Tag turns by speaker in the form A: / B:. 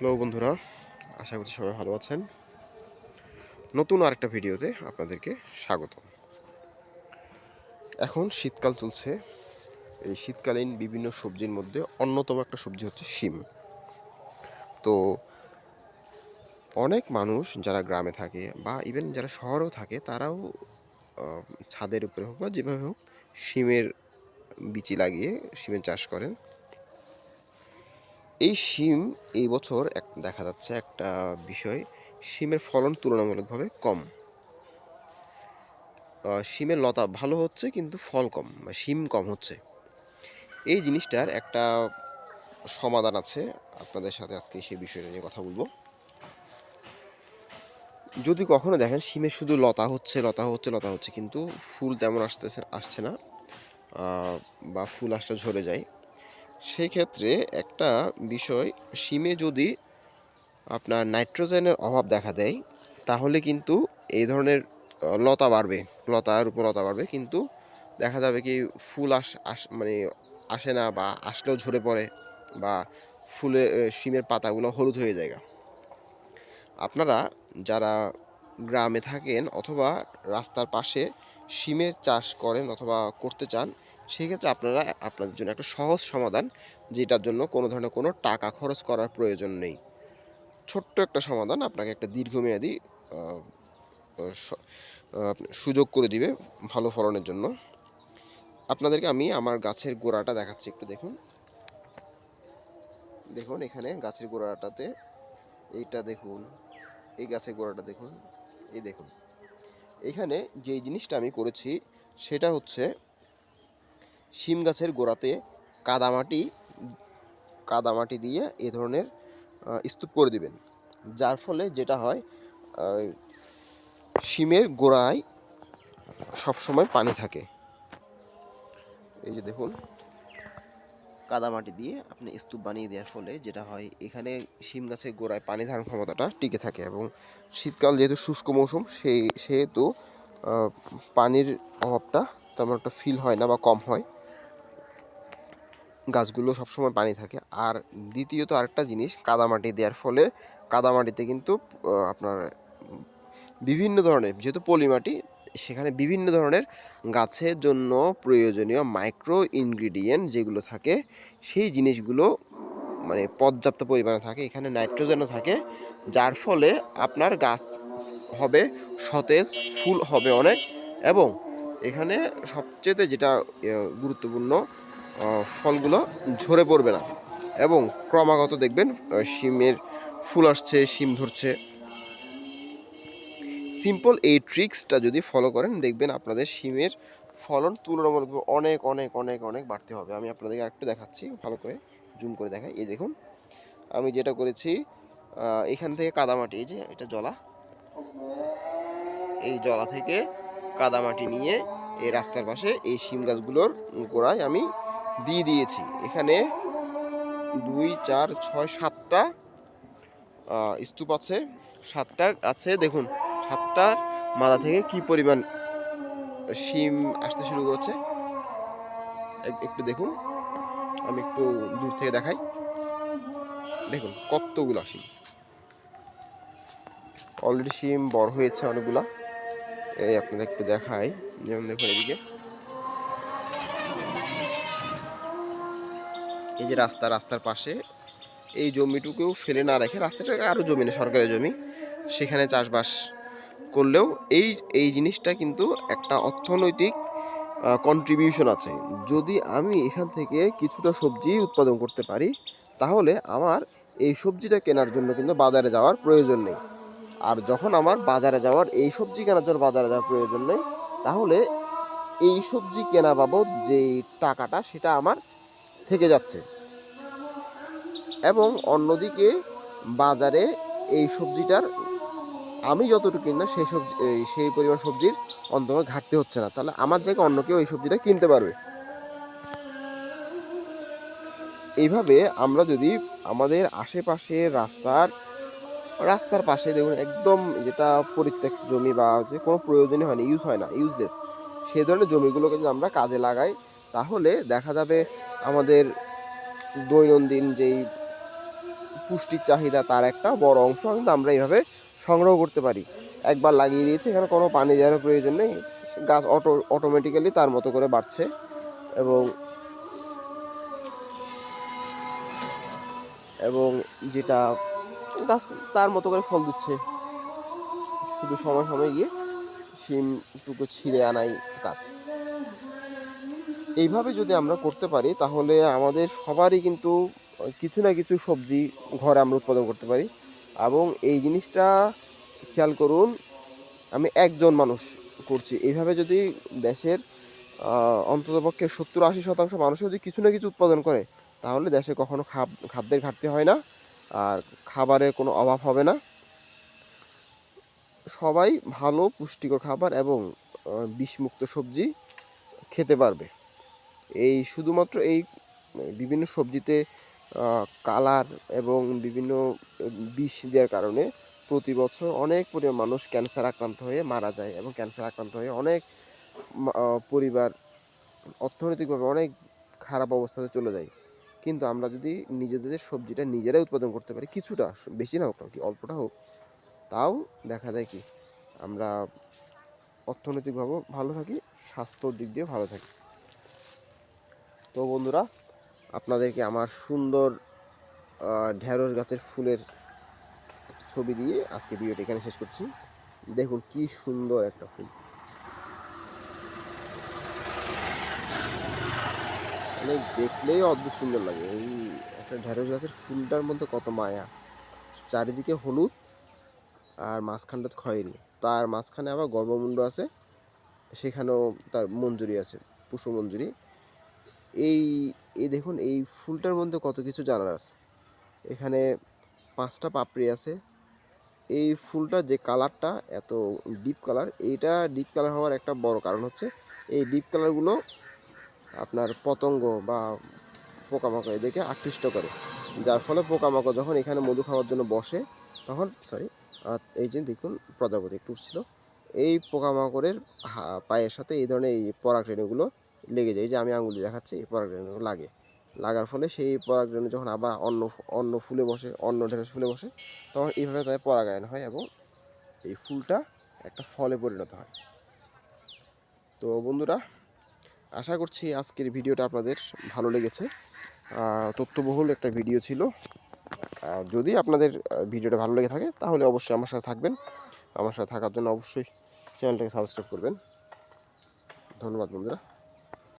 A: Hello বন্ধুরা, আশা করছি সবাই ভালো আছেন। নতুন আরেকটা ভিডিওতে আপনাদেরকে স্বাগত। এখন শীতকাল চলছে। এই শীতকালীন বিভিন্ন সবজির মধ্যে অন্যতম একটা সবজি হচ্ছে শিম। তো অনেক মানুষ যারা গ্রামে থাকে বা ইভেন যারা শহরেও থাকে তারাও ছাদের উপরে হোক বা যেভাবে হোক শিমের বিচি লাগিয়ে শিমের চাষ করেন। এই শিম এই বছর দেখা যাচ্ছে একটা বিষয়, শিমের ফলন তুলনামূলকভাবে কম। শিমের লতা ভালো হচ্ছে কিন্তু ফল কম বা শিম কম হচ্ছে। এই জিনিসটার একটা সমাধান আছে, আপনাদের সাথে আজকে সেই বিষয়টা নিয়ে কথা বলবো। যদি কখনো দেখেন শিমে শুধু লতা হচ্ছে কিন্তু ফুল তেমন আসছে না, বা ফুল আসতে ঝরে যায়, সেই ক্ষেত্রে একটা বিষয়, শিমে যদি আপনার নাইট্রোজেনের অভাব দেখা দেয় তাহলে কিন্তু এই ধরনের লতার উপর লতা বাড়বে, কিন্তু দেখা যাবে কি ফুল মানে আসে না, বা আসলেও ঝরে পড়ে, বা শিমের পাতাগুলো হলুদ হয়ে যায়। আপনারা যারা গ্রামে থাকেন অথবা রাস্তার পাশে শিমের চাষ করেন অথবা করতে চান, সেক্ষেত্রে আপনাদের জন্য একটা সহজ সমাধান, যেটার জন্য কোনো ধরনের কোনো টাকা খরচ করার প্রয়োজন নেই। ছোট্ট একটা সমাধান আপনাকে একটা দীর্ঘমেয়াদী আহ, স- সুযোগ করে দিবে ভালো ফলনের জন্য। আপনাদেরকে আমি আমার গাছের গোড়াটা দেখাচ্ছি, একটু দেখুন। দেখুন এখানে গাছের গোড়াটাতে, এইটা দেখুন, এই গাছের গোড়াটা দেখুন, এই দেখুন। এখানে যে জিনিসটা আমি করেছি সেটা হচ্ছে শিম গাছের গোড়াতে কাদামাটি কাদামাটি দিয়ে এ ধরনের স্তূপ করে দিবেন, যার ফলে যেটা হয়, শিমের গোড়ায় সবসময় পানি থাকে। এই যে দেখুন, কাদামাটি দিয়ে আপনি স্তূপ বানিয়ে দেওয়ার ফলে যেটা হয়, এখানে শিম গাছের গোড়ায় পানি ধারণ ক্ষমতাটা টিকে থাকে, এবং শীতকাল যেহেতু শুষ্ক মৌসুম, সেহেতু পানির অভাবটা তেমন একটা ফিল হয় না বা কম হয়, গাছগুলো সবসময় পানি থাকে। আর দ্বিতীয়ত আরেকটা জিনিস, কাদামাটি দেওয়ার ফলে কাদামাটিতে কিন্তু আপনার বিভিন্ন ধরনের, যেহেতু পলিমাটি, সেখানে বিভিন্ন ধরনের গাছের জন্য প্রয়োজনীয় মাইক্রো ইনগ্রিডিয়েন্ট যেগুলো থাকে, সেই জিনিসগুলো মানে পর্যাপ্ত পরিমাণে থাকে। এখানে নাইট্রোজেনও থাকে, যার ফলে আপনার গাছ হবে সতেজ, ফুল হবে অনেক, এবং এখানে সবচেয়ে যেটা গুরুত্বপূর্ণ, ফলগুলো ঝরে পড়বে না, এবং ক্রমাগত দেখবেন শিমের ফুল আসছে, শিম ধরছে। সিম্পল এই ট্রিক্সটা যদি ফলো করেন, দেখবেন আপনাদের শিমের ফলন তুলনামূলকভাবে অনেক অনেক অনেক অনেক বাড়তে হবে। আমি আপনাদেরকে আরেকটু দেখাচ্ছি, ভালো করে জুম করে দেখাই। এই দেখুন, আমি যেটা করেছি, এখান থেকে কাদামাটি, এই যে এটা জলা, এই জলা থেকে কাদামাটি নিয়ে এই রাস্তার পাশে এই শিম গাছগুলোর গোড়ায় আমি দিয়ে দিয়েছি। এখানে 2, 4, 6, 7টা স্তূপ আছে, 7টা আছে। দেখুন 7টার মাথা থেকে কি পরিমাণ শিম আসতে শুরু করেছে, একটু দেখুন। আমি একটু দূর থেকে দেখাই, দেখুন কতগুলা শিম, অলরেডি শিম বড় হয়েছে অনেকগুলা। এই আপনাদের একটু দেখাই, যেমন দেখুন এদিকে, এই যে রাস্তার পাশে এই জমিটুকুও ফেলে না রেখে, রাস্তাটাকে আরও জমি না, সরকারি জমি, সেখানে চাষবাস করলেও এই এই জিনিসটা কিন্তু একটা অর্থনৈতিক কন্ট্রিবিউশন আছে। যদি আমি এখান থেকে কিছুটা সবজি উৎপাদন করতে পারি, তাহলে আমার এই সবজিটা কেনার জন্য কিন্তু বাজারে যাওয়ার প্রয়োজন নেই। আর যখন আমার এই সবজি কেনার জন্য বাজারে যাওয়ার প্রয়োজন নেই, তাহলে এই সবজি কেনা বাবদ যেই টাকাটা, সেটা আমার থেকে যাচ্ছে। এবং অন্যদিকে বাজারে এই সবজিটার আমি যতটুকু কিনি না, সেই পরিমাণ সবজির অন্তত ঘাটতি হচ্ছে না, তাহলে আমার জায়গায় অন্য কেউ এই সবজিটা কিনতে পারবে। এইভাবে আমরা যদি আমাদের আশেপাশে রাস্তার পাশে দেখুন, একদম যেটা পরিত্যক্ত জমি বা যে কোনো প্রয়োজনই হয় না, ইউজলেস, সেই ধরনের জমিগুলোকে যদি আমরা কাজে লাগাই, তাহলে দেখা যাবে আমাদের দৈনন্দিন যেই পুষ্টির চাহিদা তার একটা বড় অংশ কিন্তু আমরা এইভাবে সংগ্রহ করতে পারি। একবার লাগিয়ে দিয়েছি, এখানে কোনো পানি দেওয়ার প্রয়োজন নেই, গাছ অটোমেটিক্যালি তার মতো করে বাড়ছে এবং এবং যেটা গাছ তার মতো করে ফল দিচ্ছে, শুধু সময় সময় গিয়ে শিমটুকু ছিঁড়ে আনাই কাজ। এইভাবে যদি আমরা করতে পারি তাহলে আমাদের সবারই কিন্তু কিছু না কিছু সবজি ঘরে আমরা উৎপাদন করতে পারি। এবং এই জিনিসটা খেয়াল করুন, আমি একজন মানুষ করছি, এইভাবে যদি দেশের অন্ততপক্ষে 70-80% মানুষও যদি কিছু না কিছু উৎপাদন করে তাহলে দেশে কখনো খাদ্যের ঘাটতি হয় না, আর খাবারের কোনো অভাব হবে না। সবাই ভালো পুষ্টিকর খাবার এবং বিষমুক্ত সবজি খেতে পারবে। এই শুধুমাত্র এই বিভিন্ন সবজিতে কালার এবং বিভিন্ন বিষ দেওয়ার কারণে প্রতি বছর অনেক পরিমাণ মানুষ ক্যান্সার আক্রান্ত হয়ে মারা যায় এবং ক্যান্সার আক্রান্ত হয়ে অনেক পরিবার অর্থনৈতিকভাবে অনেক খারাপ অবস্থাতে চলে যায়। কিন্তু আমরা যদি নিজেদের সবজিটা নিজেরাই উৎপাদন করতে পারি, কিছুটা, বেশি না হোক না কি, অল্পটা হোক, তাও দেখা যায় কি আমরা অর্থনৈতিকভাবেও ভালো থাকি, স্বাস্থ্যর দিক দিয়েও ভালো থাকি। তো বন্ধুরা, আপনাদেরকে আমার সুন্দর ঢেঁড়স গাছের ফুলের ছবি দিয়ে আজকে ভিডিওটা এখানে শেষ করছি। দেখুন কি সুন্দর একটা ফুল, মানে দেখলেই অদ্ভুত সুন্দর লাগে। এই একটা ঢেঁড়স গাছের ফুলটার মধ্যে কত মায়া, চারিদিকে হলুদ আর মাঝখানটা খয়েরি, তার মাঝখানে আবার গর্ভমুণ্ড আছে, সেখানেও তার মঞ্জুরি আছে, পুষ্পমঞ্জুরি। এই এই দেখুন এই ফুলটার মধ্যে কত কিছু জানার আছে। এখানে 5টা পাপড়ি আছে। এই ফুলটার যে কালারটা এত ডিপ কালার, এইটা ডিপ কালার হওয়ার একটা বড় কারণ হচ্ছে এই ডিপ কালারগুলো আপনার পতঙ্গ বা পোকামাকড় এদেরকে আকৃষ্ট করে, যার ফলে পোকামাকড় যখন এখানে মধু খাওয়ার জন্য বসে তখন এই যে দেখুন প্রজাপতি একটু উঠছিল, এই পোকামাকড়ের পায়ের সাথে এই ধরনের এই পরাগরেণুগুলো লেগে যায়, যে আমি আঙুল দিয়ে দেখাচ্ছি, এই পরাগরেণুগুলো লাগার ফলে সেই পরাগরেণু যখন আবার অন্য ফুলে বসে, অন্য ঢেঁড়স ফুলে বসে, তখন এইভাবে তাদের পরাগায়ন হয় এবং এই ফুলটা একটা ফলে পরিণত হয়। তো বন্ধুরা, আশা করছি আজকের ভিডিওটা আপনাদের ভালো লেগেছে। তথ্যবহুল একটা ভিডিও ছিল। যদি আপনাদের ভিডিওটা ভালো লেগে থাকে তাহলে অবশ্যই আমার সাথে থাকবেন। আমার সাথে থাকার জন্য অবশ্যই চ্যানেলটাকে সাবস্ক্রাইব করবেন। ধন্যবাদ বন্ধুরা।